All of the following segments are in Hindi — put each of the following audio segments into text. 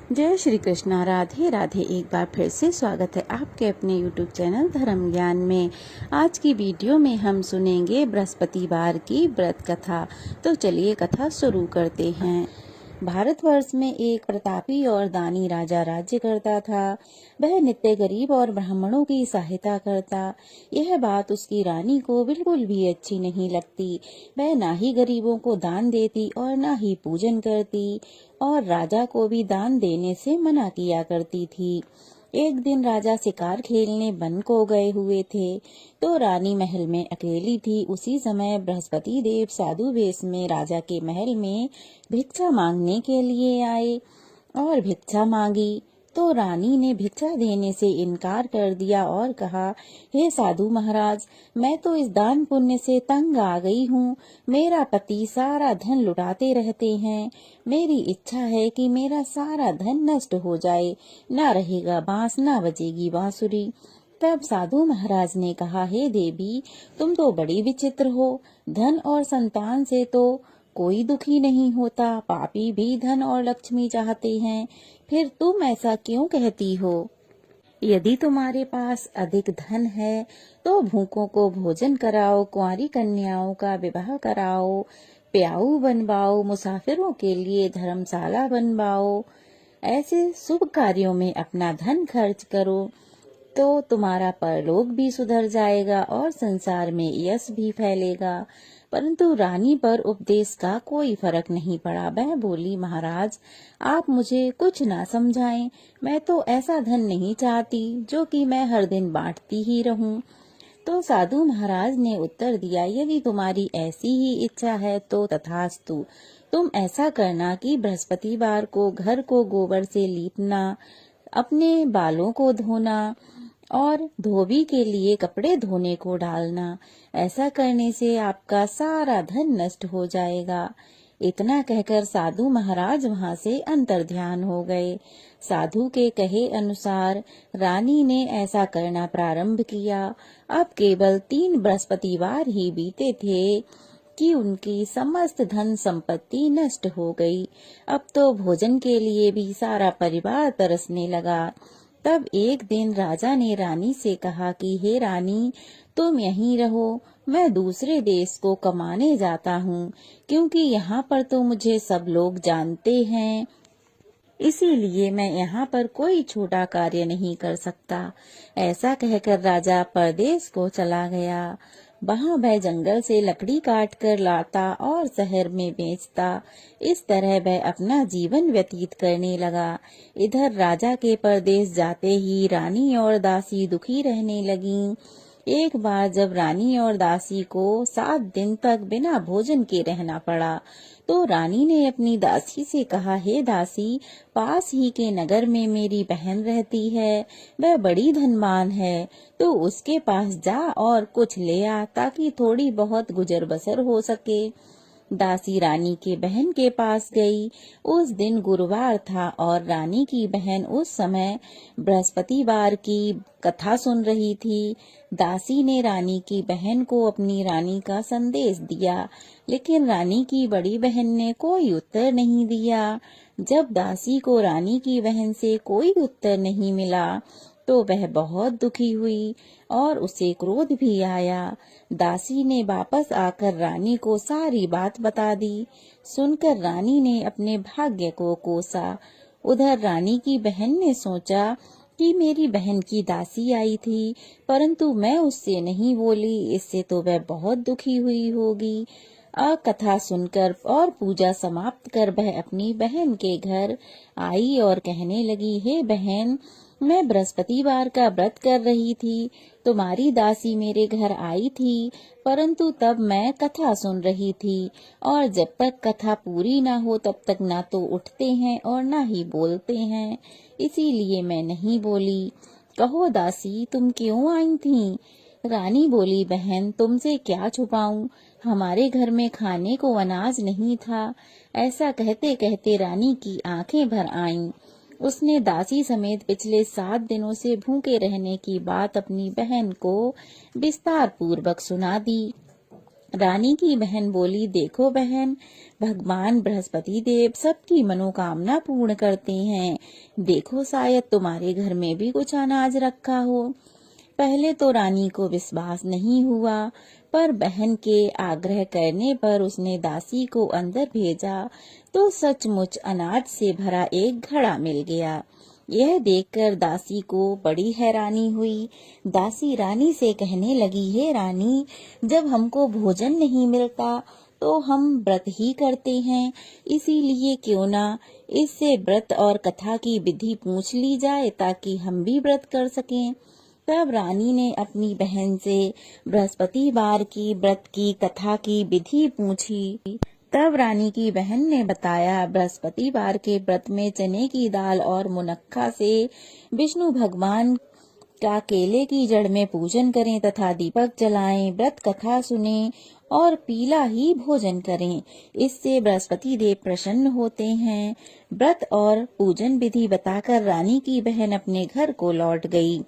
जय श्री कृष्णा। राधे राधे। एक बार फिर से स्वागत है आपके अपने YouTube चैनल धर्म ज्ञान में। आज की वीडियो में हम सुनेंगे बृहस्पतिवार की व्रत कथा। तो चलिए कथा शुरू करते हैं। भारतवर्ष में एक प्रतापी और दानी राजा राज्य करता था। वह नित्य गरीब और ब्राह्मणों की सहायता करता। यह बात उसकी रानी को बिल्कुल भी अच्छी नहीं लगती। वह ना ही गरीबों को दान देती और ना ही पूजन करती, और राजा को भी दान देने से मना किया करती थी। एक दिन राजा शिकार खेलने वन को गए हुए थे, तो रानी महल में अकेली थी। उसी समय बृहस्पति देव साधु वेश में राजा के महल में भिक्षा मांगने के लिए आए और भिक्षा मांगी। तो रानी ने भिक्षा देने से इनकार कर दिया और कहा, हे साधु महाराज, मैं तो इस दान पुण्य से तंग आ गई हूँ। मेरा पति सारा धन लुटाते रहते हैं। मेरी इच्छा है कि मेरा सारा धन नष्ट हो जाए, ना रहेगा बांस, ना बजेगी बांसुरी। तब साधु महाराज ने कहा, हे देवी, तुम तो बड़ी विचित्र हो। धन और संतान से तो कोई दुखी नहीं होता। पापी भी धन और लक्ष्मी चाहते हैं। फिर तुम ऐसा क्यों कहती हो? यदि तुम्हारे पास अधिक धन है तो भूखों को भोजन कराओ, कुंवारी कन्याओं का विवाह कराओ, प्याऊ बनवाओ, मुसाफिरों के लिए धर्मशाला बनवाओ। ऐसे शुभ कार्यों में अपना धन खर्च करो तो तुम्हारा परलोक भी सुधर जाएगा और संसार में यश भी फैलेगा। परंतु रानी पर उपदेश का कोई फर्क नहीं पड़ा। वह बोली, महाराज, आप मुझे कुछ ना समझाएं। मैं तो ऐसा धन नहीं चाहती जो कि मैं हर दिन बांटती ही रहूं। तो साधु महाराज ने उत्तर दिया, यदि तुम्हारी ऐसी ही इच्छा है तो तथास्तु। तुम ऐसा करना कि बृहस्पतिवार को घर को गोबर से लीपना, अपने बालों को धोना और धोबी के लिए कपड़े धोने को डालना। ऐसा करने से आपका सारा धन नष्ट हो जाएगा। इतना कहकर साधु महाराज वहां से अंतर्ध्यान हो गए। साधु के कहे अनुसार रानी ने ऐसा करना प्रारंभ किया। अब केवल 3 बृहस्पतिवार ही बीते थे कि उनकी समस्त धन संपत्ति नष्ट हो गई। अब तो भोजन के लिए भी सारा परिवार तरसने लगा। तब एक दिन राजा ने रानी से कहा कि हे रानी, तुम यहीं रहो, मैं दूसरे देश को कमाने जाता हूँ, क्योंकि यहाँ पर तो मुझे सब लोग जानते हैं। इसीलिए मैं यहाँ पर कोई छोटा कार्य नहीं कर सकता। ऐसा कहकर राजा परदेश को चला गया। वहाँ वह जंगल से लकड़ी काट कर लाता और शहर में बेचता। इस तरह वह अपना जीवन व्यतीत करने लगा। इधर राजा के परदेश जाते ही रानी और दासी दुखी रहने लगीं। एक बार जब रानी और दासी को 7 दिन तक बिना भोजन के रहना पड़ा, तो रानी ने अपनी दासी से कहा, हे दासी, पास ही के नगर में मेरी बहन रहती है। वह बड़ी धनवान है, तो उसके पास जा और कुछ ले आ, ताकि थोड़ी बहुत गुजर बसर हो सके। दासी रानी के बहन के पास गई। उस दिन गुरुवार था और रानी की बहन उस समय बृहस्पतिवार की कथा सुन रही थी। दासी ने रानी की बहन को अपनी रानी का संदेश दिया, लेकिन रानी की बड़ी बहन ने कोई उत्तर नहीं दिया। जब दासी को रानी की बहन से कोई उत्तर नहीं मिला, तो वह बहुत दुखी हुई और उसे क्रोध भी आया। दासी ने वापस आकर रानी को सारी बात बता दी। सुनकर रानी ने अपने भाग्य को कोसा। उधर रानी की बहन ने सोचा कि मेरी बहन की दासी आई थी, परंतु मैं उससे नहीं बोली, इससे तो वह बहुत दुखी हुई होगी। कथा सुनकर और पूजा समाप्त कर वह अपनी बहन के घर आई और कहने लगी, हे बहन, मैं बृहस्पतिवार का व्रत कर रही थी। तुम्हारी दासी मेरे घर आई थी, परंतु तब मैं कथा सुन रही थी, और जब तक कथा पूरी ना हो तब तक ना तो उठते हैं और ना ही बोलते हैं, इसीलिए मैं नहीं बोली। कहो दासी, तुम क्यों आई थी? रानी बोली, बहन, तुमसे क्या छुपाऊं, हमारे घर में खाने को अनाज नहीं था। ऐसा कहते कहते रानी की आंखें भर आईं। उसने दासी समेत पिछले 7 दिनों से भूखे रहने की बात अपनी बहन को विस्तार पूर्वक सुना दी। रानी की बहन बोली, देखो बहन, भगवान बृहस्पति देव सबकी मनोकामना पूर्ण करते हैं। देखो शायद तुम्हारे घर में भी कुछ अनाज रखा हो। पहले तो रानी को विश्वास नहीं हुआ, पर बहन के आग्रह करने पर उसने दासी को अंदर भेजा तो सचमुच अनाज से भरा एक घड़ा मिल गया। यह देखकर दासी को बड़ी हैरानी हुई। दासी रानी से कहने लगी, हे रानी, जब हमको भोजन नहीं मिलता तो हम व्रत ही करते हैं, इसीलिए क्यों ना इससे व्रत और कथा की विधि पूछ ली जाए ताकि हम भी व्रत कर सकें। तब रानी ने अपनी बहन से बृहस्पतिवार की व्रत की कथा की विधि पूछी। तब रानी की बहन ने बताया, बृहस्पतिवार के व्रत में चने की दाल और मुनक्का से विष्णु भगवान का केले की जड़ में पूजन करें तथा दीपक जलाएं, व्रत कथा सुनें और पीला ही भोजन करें। इससे बृहस्पति देव प्रसन्न होते हैं। व्रत और पूजन विधि बताकर रानी की बहन अपने घर को लौट गई।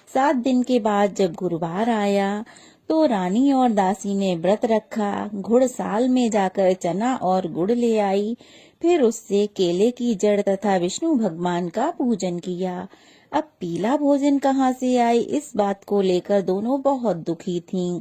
7 दिन के बाद जब गुरुवार आया तो रानी और दासी ने व्रत रखा। घुड़साल में जाकर चना और गुड़ ले आई, फिर उससे केले की जड़ तथा विष्णु भगवान का पूजन किया। अब पीला भोजन कहाँ से आए, इस बात को लेकर दोनों बहुत दुखी थीं।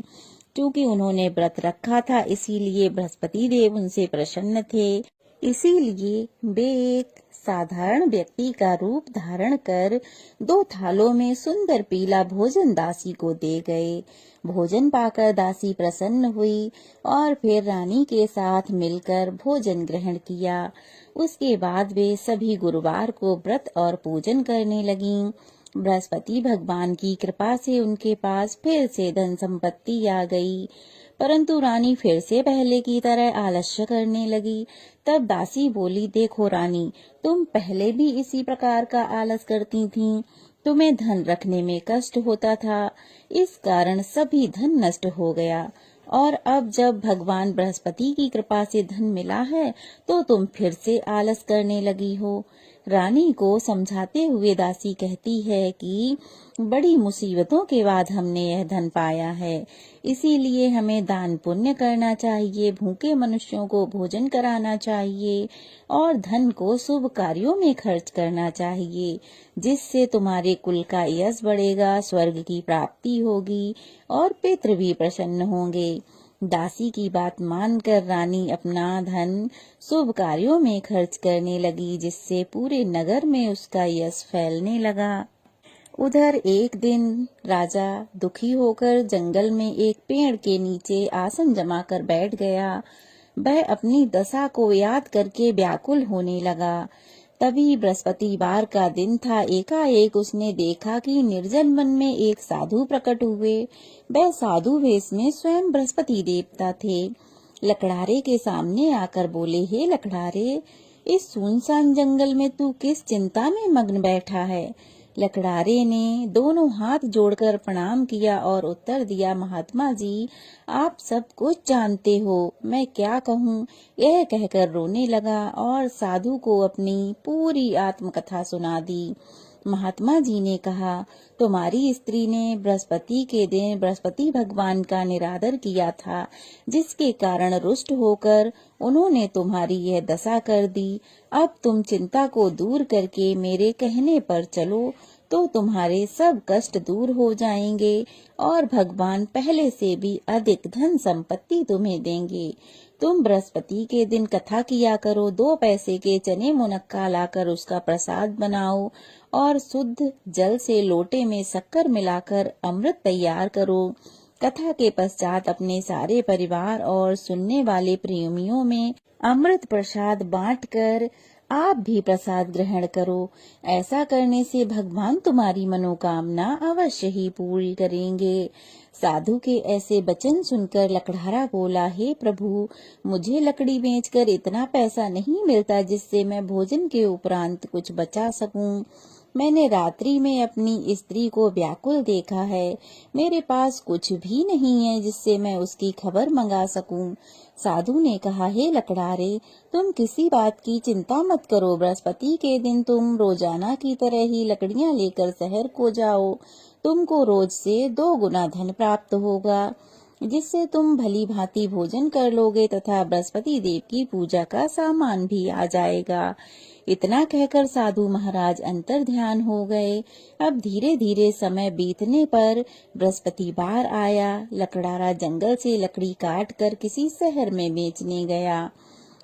क्योंकि उन्होंने व्रत रखा था, इसीलिए बृहस्पति देव उनसे प्रसन्न थे। इसीलिए वे एक साधारण व्यक्ति का रूप धारण कर 2 थालों में सुंदर पीला भोजन दासी को दे गए। भोजन पाकर दासी प्रसन्न हुई और फिर रानी के साथ मिलकर भोजन ग्रहण किया। उसके बाद वे सभी गुरुवार को व्रत और पूजन करने लगीं। बृहस्पति भगवान की कृपा से उनके पास फिर से धन संपत्ति आ गई, परंतु रानी फिर से पहले की तरह आलस्य करने लगी। तब दासी बोली, देखो रानी, तुम पहले भी इसी प्रकार का आलस करती थीं। तुम्हें धन रखने में कष्ट होता था, इस कारण सभी धन नष्ट हो गया, और अब जब भगवान बृहस्पति की कृपा से धन मिला है तो तुम फिर से आलस करने लगी हो। रानी को समझाते हुए दासी कहती है कि बड़ी मुसीबतों के बाद हमने यह धन पाया है, इसीलिए हमें दान पुण्य करना चाहिए, भूखे मनुष्यों को भोजन कराना चाहिए और धन को शुभ कार्यों में खर्च करना चाहिए, जिससे तुम्हारे कुल का यश बढ़ेगा, स्वर्ग की प्राप्ति होगी और पितृ भी प्रसन्न होंगे। दासी की बात मानकर रानी अपना धन शुभ कार्यों में खर्च करने लगी, जिससे पूरे नगर में उसका यश फैलने लगा। उधर एक दिन राजा दुखी होकर जंगल में एक पेड़ के नीचे आसन जमाकर बैठ गया। वह अपनी दशा को याद करके व्याकुल होने लगा। तभी बृहस्पतिवार का दिन था। एकाएक उसने देखा कि निर्जन वन में एक साधु प्रकट हुए। वह साधु वेश में स्वयं बृहस्पति देवता थे। लकड़ारे के सामने आकर बोले, हे लकड़ारे, इस सुनसान जंगल में तू किस चिंता में मग्न बैठा है? लकड़ारे ने दोनों हाथ जोड़कर प्रणाम किया और उत्तर दिया, महात्मा जी, आप सब कुछ जानते हो, मैं क्या कहूँ। यह कहकर रोने लगा और साधु को अपनी पूरी आत्मकथा सुना दी। महात्मा जी ने कहा, तुम्हारी स्त्री ने बृहस्पति के दिन बृहस्पति भगवान का निरादर किया था, जिसके कारण रुष्ट होकर उन्होंने तुम्हारी यह दशा कर दी। अब तुम चिंता को दूर करके मेरे कहने पर चलो तो तुम्हारे सब कष्ट दूर हो जाएंगे और भगवान पहले से भी अधिक धन संपत्ति तुम्हें देंगे। तुम बृहस्पति के दिन कथा किया करो, 2 पैसे के चने मुनक्का लाकर उसका प्रसाद बनाओ और शुद्ध जल से लोटे में शक्कर मिलाकर अमृत तैयार करो। कथा के पश्चात अपने सारे परिवार और सुनने वाले प्रेमियों में अमृत प्रसाद बांटकर आप भी प्रसाद ग्रहण करो। ऐसा करने से भगवान तुम्हारी मनोकामना अवश्य ही पूरी करेंगे। साधु के ऐसे वचन सुनकर लकड़हारा बोला, हे प्रभु, मुझे लकड़ी बेचकर इतना पैसा नहीं मिलता जिससे मैं भोजन के उपरांत कुछ बचा सकूं। मैंने रात्रि में अपनी स्त्री को व्याकुल देखा है। मेरे पास कुछ भी नहीं है जिससे मैं उसकी खबर मंगा सकूं। साधु ने कहा, हे लकड़ारे, तुम किसी बात की चिंता मत करो। बृहस्पति के दिन तुम रोजाना की तरह ही लकड़ियां लेकर शहर को जाओ। तुमको रोज से 2 गुना धन प्राप्त होगा। जिससे तुम भली भांति भोजन कर लोगे तथा बृहस्पति देव की पूजा का सामान भी आ जाएगा। इतना कहकर साधु महाराज अंतर ध्यान हो गए। अब धीरे धीरे समय बीतने पर बृहस्पतिवार आया। लकड़ारा जंगल से लकड़ी काट कर किसी शहर में बेचने गया।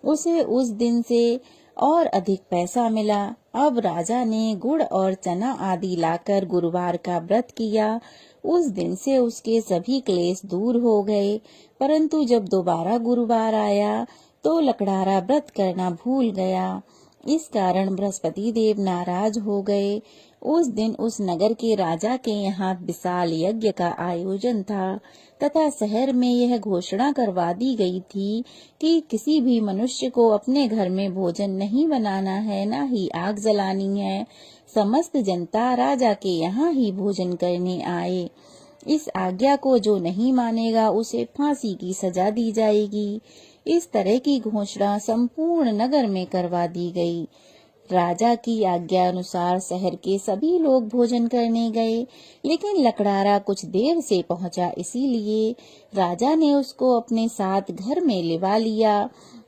उसे उस दिन से और अधिक पैसा मिला। अब राजा ने गुड़ और चना आदि लाकर गुरुवार का व्रत किया। उस दिन से उसके सभी क्लेश दूर हो गए। परंतु जब दोबारा गुरुवार आया तो लकड़ारा व्रत करना भूल गया। इस कारण बृहस्पति देव नाराज हो गए। उस दिन उस नगर के राजा के यहाँ विशाल यज्ञ का आयोजन था तथा शहर में यह घोषणा करवा दी गई थी कि किसी भी मनुष्य को अपने घर में भोजन नहीं बनाना है, न ही आग जलानी है। समस्त जनता राजा के यहाँ ही भोजन करने आए। इस आज्ञा को जो नहीं मानेगा उसे फांसी की सजा दी जाएगी। इस तरह की घोषणा संपूर्ण नगर में करवा दी गई। राजा की आज्ञा अनुसार शहर के सभी लोग भोजन करने गए, लेकिन लकड़ारा कुछ देर से पहुंचा, इसीलिए राजा ने उसको अपने साथ घर में लिवा लिया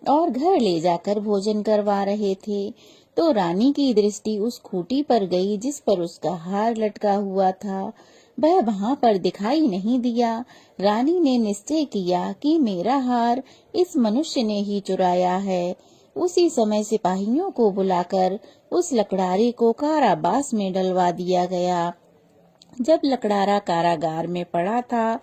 और घर ले जाकर भोजन करवा रहे थे तो रानी की दृष्टि उस खूंटी पर गई जिस पर उसका हार लटका हुआ था। वह वहां पर दिखाई नहीं दिया। रानी ने निश्चय किया कि मेरा हार इस मनुष्य ने ही चुराया है। उसी समय सिपाहियों को बुलाकर उस लकड़ारे को कारावास में डलवा दिया गया। जब लकड़ारा कारागार में पड़ा था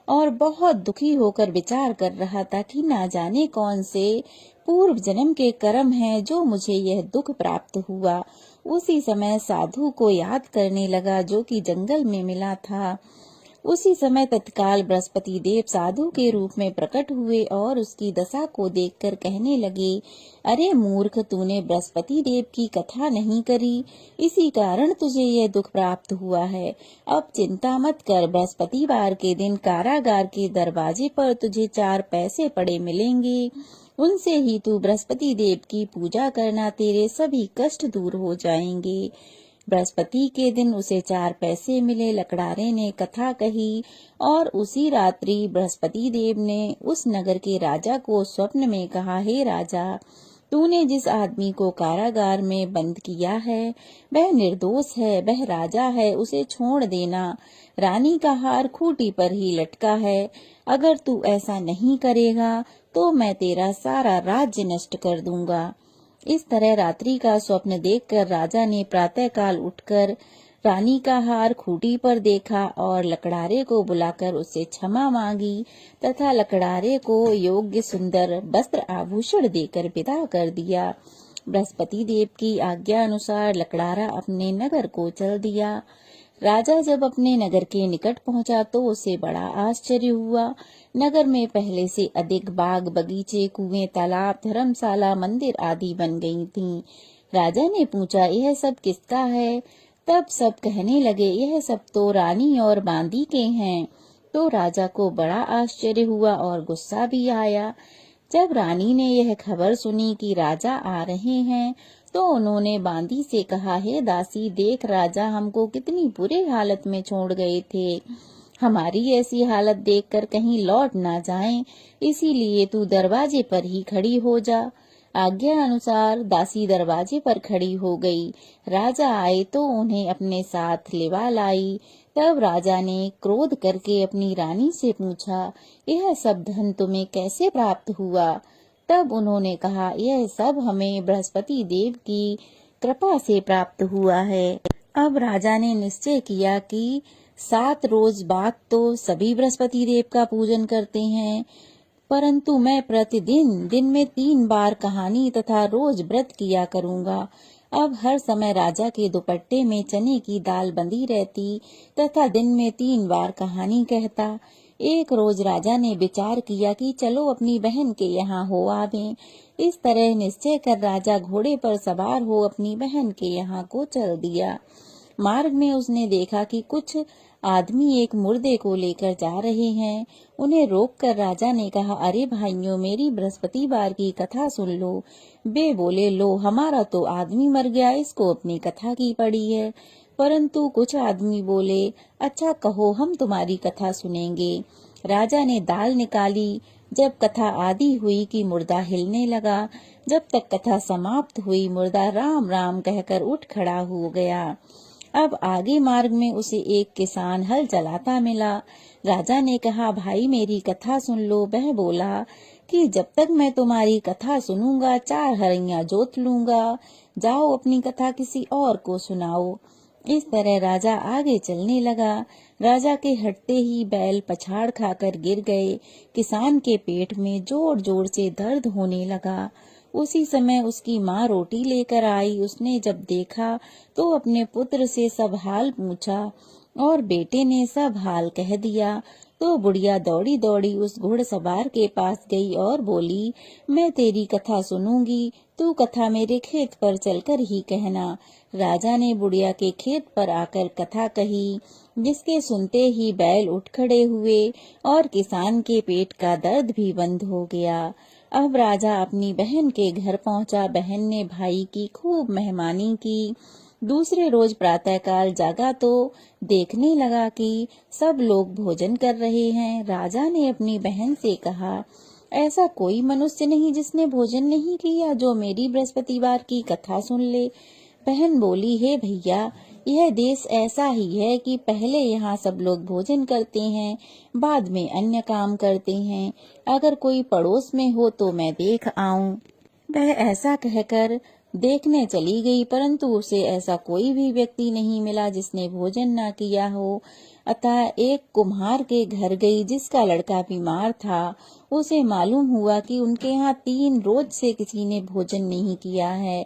और बहुत दुखी होकर विचार कर रहा था कि ना जाने कौन से पूर्व जन्म के कर्म हैं जो मुझे यह दुख प्राप्त हुआ, उसी समय साधु को याद करने लगा जो कि जंगल में मिला था। उसी समय तत्काल बृहस्पति देव साधु के रूप में प्रकट हुए और उसकी दशा को देखकर कहने लगे, अरे मूर्ख, तूने बृहस्पति देव की कथा नहीं करी, इसी कारण तुझे यह दुख प्राप्त हुआ है। अब चिंता मत कर, बृहस्पतिवार के दिन कारागार के दरवाजे पर तुझे 4 पैसे पड़े मिलेंगे। उनसे ही तू बृहस्पति देव की पूजा करना, तेरे सभी कष्ट दूर हो जाएंगे। बृहस्पति के दिन उसे 4 पैसे मिले। लकड़ारे ने कथा कही और उसी रात्रि बृहस्पति देव ने उस नगर के राजा को स्वप्न में कहा, हे राजा, तूने जिस आदमी को कारागार में बंद किया है वह निर्दोष है, वह राजा है, उसे छोड़ देना। रानी का हार खूंटी पर ही लटका है। अगर तू ऐसा नहीं करेगा तो मैं तेरा सारा राज्य नष्ट कर दूंगा। इस तरह रात्रि का स्वप्न देखकर राजा ने प्रातःकाल उठकर रानी का हार खूंटी पर देखा और लकड़ारे को बुलाकर उससे क्षमा मांगी तथा लकड़ारे को योग्य सुंदर वस्त्र आभूषण देकर विदा कर दिया। बृहस्पति देव की आज्ञा अनुसार लकड़ारा अपने नगर को चल दिया। राजा जब अपने नगर के निकट पहुंचा तो उसे बड़ा आश्चर्य हुआ। नगर में पहले से अधिक बाग बगीचे, कुएं, तालाब, धर्मशाला, मंदिर आदि बन गई थीं। राजा ने पूछा, यह सब किसका है? तब सब कहने लगे, यह सब तो रानी और बांदी के हैं। तो राजा को बड़ा आश्चर्य हुआ और गुस्सा भी आया। जब रानी ने यह खबर सुनी कि राजा आ रहे हैं तो उन्होंने बांदी से कहा, हे दासी, देख राजा हमको कितनी बुरी हालत में छोड़ गए थे। हमारी ऐसी हालत देखकर कहीं लौट ना जाएं, इसीलिए तू दरवाजे पर ही खड़ी हो जा। आज्ञा अनुसार दासी दरवाजे पर खड़ी हो गई। राजा आए तो उन्हें अपने साथ लिवा लाई। तब राजा ने क्रोध करके अपनी रानी से पूछा, यह सब धन तुम्हें कैसे प्राप्त हुआ? तब उन्होंने कहा, यह सब हमें बृहस्पति देव की कृपा से प्राप्त हुआ है। अब राजा ने निश्चय किया कि 7 रोज बाद तो सभी बृहस्पति देव का पूजन करते हैं, परंतु मैं प्रतिदिन दिन में 3 बार कहानी तथा रोज व्रत किया करूंगा। अब हर समय राजा के दुपट्टे में चने की दाल बंधी रहती तथा दिन में 3 बार कहानी कहता। एक रोज राजा ने विचार किया कि चलो अपनी बहन के यहाँ हो आवें। इस तरह निश्चय कर राजा घोड़े पर सवार हो अपनी बहन के यहाँ को चल दिया। मार्ग में उसने देखा कि कुछ आदमी एक मुर्दे को लेकर जा रहे हैं। उन्हें रोककर राजा ने कहा, अरे भाइयों, मेरी बृहस्पतिवार की कथा सुन लो। वे बोले, लो, हमारा तो आदमी मर गया, इसको अपनी कथा की पड़ी है। परंतु कुछ आदमी बोले, अच्छा कहो, हम तुम्हारी कथा सुनेंगे। राजा ने दाल निकाली। जब कथा आदि हुई कि मुर्दा हिलने लगा। जब तक कथा समाप्त हुई मुर्दा राम राम कहकर उठ खड़ा हो गया। अब आगे मार्ग में उसे एक किसान हल चलाता मिला। राजा ने कहा, भाई मेरी कथा सुन लो। वह बोला कि जब तक मैं तुम्हारी कथा सुनूंगा 4 हरियां जोत लूंगा। जाओ अपनी कथा किसी और को सुनाओ। इस तरह राजा आगे चलने लगा। राजा के हटते ही बैल पछाड़ खाकर गिर गए। किसान के पेट में जोर जोर से दर्द होने लगा। उसी समय उसकी माँ रोटी लेकर आई। उसने जब देखा तो अपने पुत्र से सब हाल पूछा और बेटे ने सब हाल कह दिया। तो बुढ़िया दौड़ी दौड़ी उस घुड़सवार के पास गई और बोली, मैं तेरी कथा सुनूंगी, तू कथा मेरे खेत पर चलकर ही कहना। राजा ने बुढ़िया के खेत पर आकर कथा कही, जिसके सुनते ही बैल उठ खड़े हुए और किसान के पेट का दर्द भी बंद हो गया। अब राजा अपनी बहन के घर पहुंचा। बहन ने भाई की खूब मेहमानी की। दूसरे रोज प्रातःकाल जागा तो देखने लगा कि सब लोग भोजन कर रहे हैं। राजा ने अपनी बहन से कहा, ऐसा कोई मनुष्य नहीं जिसने भोजन नहीं किया, जो मेरी बृहस्पतिवार की कथा सुन ले। बहन बोली, हे भैया, यह देश ऐसा ही है कि पहले यहाँ सब लोग भोजन करते हैं, बाद में अन्य काम करते हैं। अगर कोई पड़ोस में हो तो मैं देख आऊं। वह ऐसा कहकर देखने चली गई, परंतु उसे ऐसा कोई भी व्यक्ति नहीं मिला जिसने भोजन न किया हो। अतः एक कुम्हार के घर गई, जिसका लड़का बीमार था। उसे मालूम हुआ कि उनके यहाँ 3 रोज से किसी ने भोजन नहीं किया है।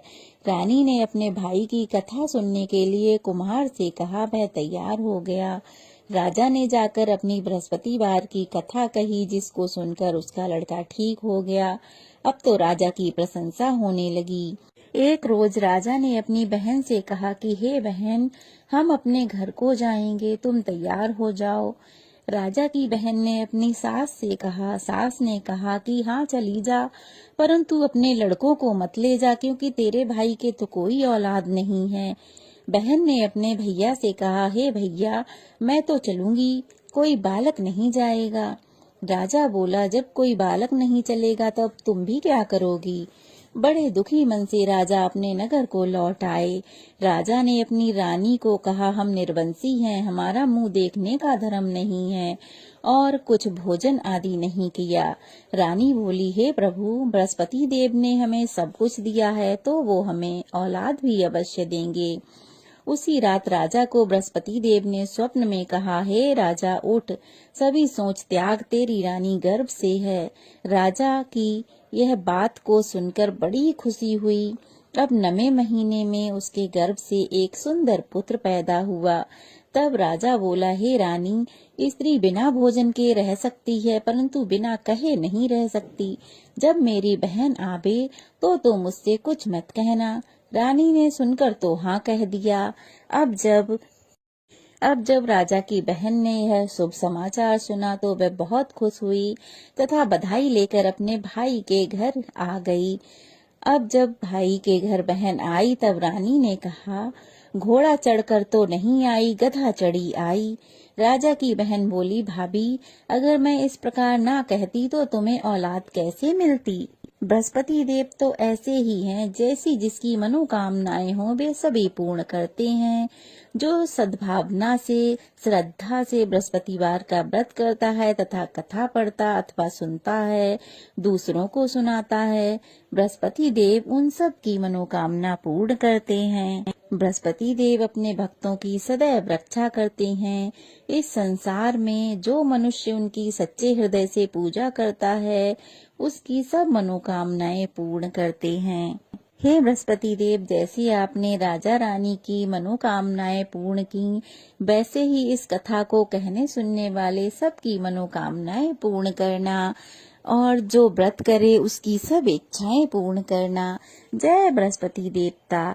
रानी ने अपने भाई की कथा सुनने के लिए कुम्हार से कहा। वह तैयार हो गया। राजा ने जाकर अपनी बृहस्पतिवार की कथा कही, जिसको सुनकर उसका लड़का ठीक हो गया। अब तो राजा की प्रशंसा होने लगी। एक रोज राजा ने अपनी बहन से कहा कि हे बहन, हम अपने घर को जाएंगे, तुम तैयार हो जाओ। राजा की बहन ने अपनी सास से कहा। सास ने कहा कि हाँ चली जा, परंतु अपने लड़कों को मत ले जा, क्योंकि तेरे भाई के तो कोई औलाद नहीं है। बहन ने अपने भैया से कहा, हे भैया, मैं तो चलूंगी, कोई बालक नहीं जाएगा। राजा बोला, जब कोई बालक नहीं चलेगा तब तुम भी क्या करोगी। बड़े दुखी मन से राजा अपने नगर को लौट आए। राजा ने अपनी रानी को कहा, हम निर्वंशी हैं, हमारा मुंह देखने का धर्म नहीं है और कुछ भोजन आदि नहीं किया। रानी बोली, हे प्रभु, बृहस्पति देव ने हमें सब कुछ दिया है, तो वो हमें औलाद भी अवश्य देंगे। उसी रात राजा को बृहस्पति देव ने स्वप्न में कहा, हे राजा उठ, सभी सोच त्याग, तेरी रानी गर्भ से है। राजा की यह बात को सुनकर बड़ी खुशी हुई। अब 9वें महीने में उसके गर्भ से एक सुंदर पुत्र पैदा हुआ। तब राजा बोला, हे रानी, स्त्री बिना भोजन के रह सकती है, परंतु बिना कहे नहीं रह सकती। जब मेरी बहन आवे तो मुझसे कुछ मत कहना। रानी ने सुनकर तो हाँ कह दिया। अब जब राजा की बहन ने यह शुभ समाचार सुना तो वह बहुत खुश हुई तथा बधाई लेकर अपने भाई के घर आ गई। अब जब भाई के घर बहन आई तब रानी ने कहा, घोड़ा चढ़कर तो नहीं आई, गधा चढ़ी आई। राजा की बहन बोली, भाभी, अगर मैं इस प्रकार ना कहती तो तुम्हें औलाद कैसे मिलती। बृहस्पति देव तो ऐसे ही हैं, जैसी जिसकी मनोकामनाएं हों वे सभी पूर्ण करते हैं। जो सद्भावना से, श्रद्धा से बृहस्पतिवार का व्रत करता है तथा कथा पढ़ता अथवा सुनता है, दूसरों को सुनाता है, बृहस्पति देव उन सब की मनोकामना पूर्ण करते हैं। बृहस्पति देव अपने भक्तों की सदैव रक्षा करते हैं। इस संसार में जो मनुष्य उनकी सच्चे हृदय से पूजा करता है, उसकी सब मनोकामनाएं पूर्ण करते हैं। हे बृहस्पति देव, जैसे आपने राजा रानी की मनोकामनाएं पूर्ण की, वैसे ही इस कथा को कहने सुनने वाले सबकी मनोकामनाएं पूर्ण करना और जो व्रत करे उसकी सब इच्छाएं पूर्ण करना। जय बृहस्पति देवता।